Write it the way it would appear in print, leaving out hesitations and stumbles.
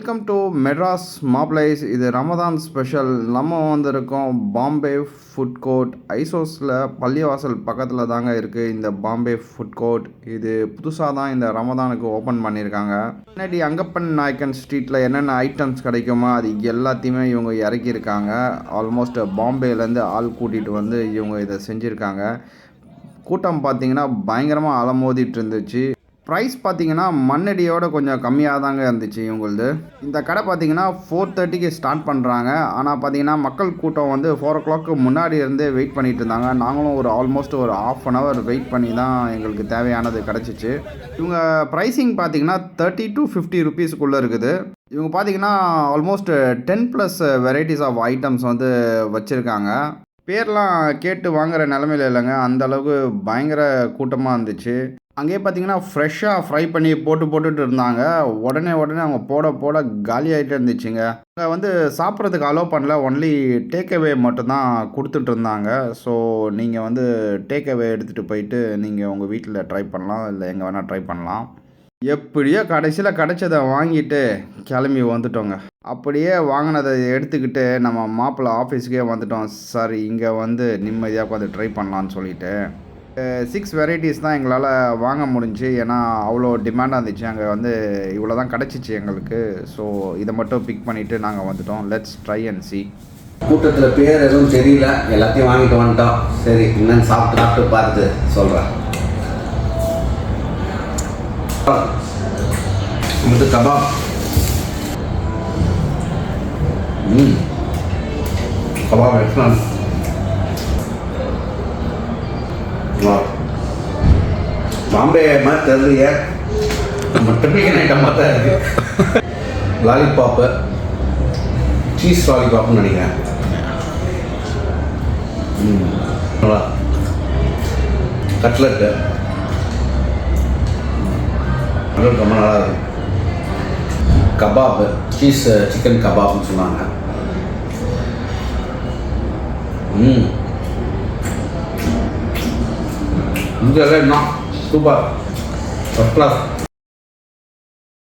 Welcome to Madras மாப்ளைஸ். இது Ramadan special. நம்ம வந்திருக்கோம் பாம்பே ஃபுட் கோர்ட். ஐசோஸில் பள்ளிவாசல் பக்கத்தில் தாங்க இருக்குது இந்த பாம்பே ஃபுட் கோர்ட். இது புதுசாக தான் இந்த ரமதானுக்கு ஓப்பன் பண்ணியிருக்காங்க. முன்னாடி அங்கப்பன் நாயக்கன் ஸ்ட்ரீட்டில் என்னென்ன ஐட்டம்ஸ் கிடைக்குமோ அது எல்லாத்தையுமே இவங்க இறக்கியிருக்காங்க. ஆல்மோஸ்ட் பாம்பேலேருந்து ஆள் கூட்டிகிட்டு வந்து இவங்க இதை செஞ்சுருக்காங்க. கூட்டம் பார்த்திங்கன்னா பயங்கரமாக அலமோதிட்டு இருந்துச்சு. ப்ரைஸ் பார்த்திங்கன்னா மண்ணடியோட கொஞ்சம் கம்மியாக தாங்க இருந்துச்சு இவங்களது. இந்த கடை பார்த்திங்கன்னா 4:30க்கு ஸ்டார்ட் பண்ணுறாங்க. ஆனால் பார்த்திங்கன்னா மக்கள் கூட்டம் வந்து 4 o'clock முன்னாடி இருந்தே வெயிட் பண்ணிகிட்டு இருந்தாங்க. நாங்களும் ஒரு ஆல்மோஸ்ட் ஒரு ½ an hour வெயிட் பண்ணி தான் எங்களுக்கு தேவையானது கிடச்சிச்சு. இவங்க ப்ரைஸிங் பார்த்திங்கன்னா 30 to 50 rupeesக்குள்ளே இருக்குது. இவங்க பார்த்திங்கன்னா ஆல்மோஸ்ட் 10+ வெரைட்டிஸ் ஆஃப் ஐட்டம்ஸ் வந்து வச்சுருக்காங்க. பேர்லாம் கேட்டு வாங்குகிற நிலமையில இல்லைங்க, அந்தளவுக்கு பயங்கர கூட்டமாக இருந்துச்சு. அங்கேயே பார்த்தீங்கன்னா ஃப்ரெஷ்ஷாக ஃப்ரை பண்ணி போட்டுட்டு இருந்தாங்க. உடனே அவங்க போட காலி ஆகிட்டே இருந்துச்சுங்க. அங்கே வந்து சாப்பிட்றதுக்கு அலோவ் பண்ணல, ஒன்லி டேக் அவே மட்டும்தான் கொடுத்துட்டு இருந்தாங்க. ஸோ நீங்கள் வந்து டேக் அவே எடுத்துகிட்டு போயிட்டு நீங்கள் உங்கள் வீட்டில் ட்ரை பண்ணலாம், இல்லை எங்கே வேணால் ட்ரை பண்ணலாம். எப்படியோ கடைசியில் கிடைச்சதை வாங்கிட்டு கிளம்பி வந்துட்டோங்க. அப்படியே வாங்கினதை எடுத்துக்கிட்டு நம்ம மாப்பிள்ளை ஆஃபீஸுக்கே வந்துட்டோம். சார் இங்கே வந்து நிம்மதியாக உட்காந்து ட்ரை பண்ணலான்னு சொல்லிட்டு 6 வெரைட்டிஸ் தான் எங்களால் வாங்க முடிஞ்சு. ஏன்னா அவ்வளோ டிமாண்டாக இருந்துச்சு. அங்கே வந்து இவ்வளோ தான் கிடச்சிச்சு எங்களுக்கு. ஸோ இதை மட்டும் பிக் பண்ணிவிட்டு நாங்கள் வந்துட்டோம். Let's try and C. கூட்டத்தில் பேர் எதுவும் தெரியல, எல்லாத்தையும் வாங்கிட்டு வந்துட்டோம். சரி என்னென்னு சாப்பிட்டு பார்த்து சொல்கிறேன். இது கபாப். Kebab excellent. பாம்பே மாதிரி தெரியலையே, நம்ம டிப்பிக்கல் ஐட்டமாக தான் இருக்குது. லாலிபாப்பு, சீஸ் லாலிபாப்புன்னு நினைக்கிறேன். கட்லெட்டு அது ரொம்ப நல்லா இருக்கும். கபாப், சீஸ் சிக்கன் கபாப்னு சொன்னாங்க. இதெல்லாம் சூப்பர், ஃபர்ஸ்ட் கிளாஸ்.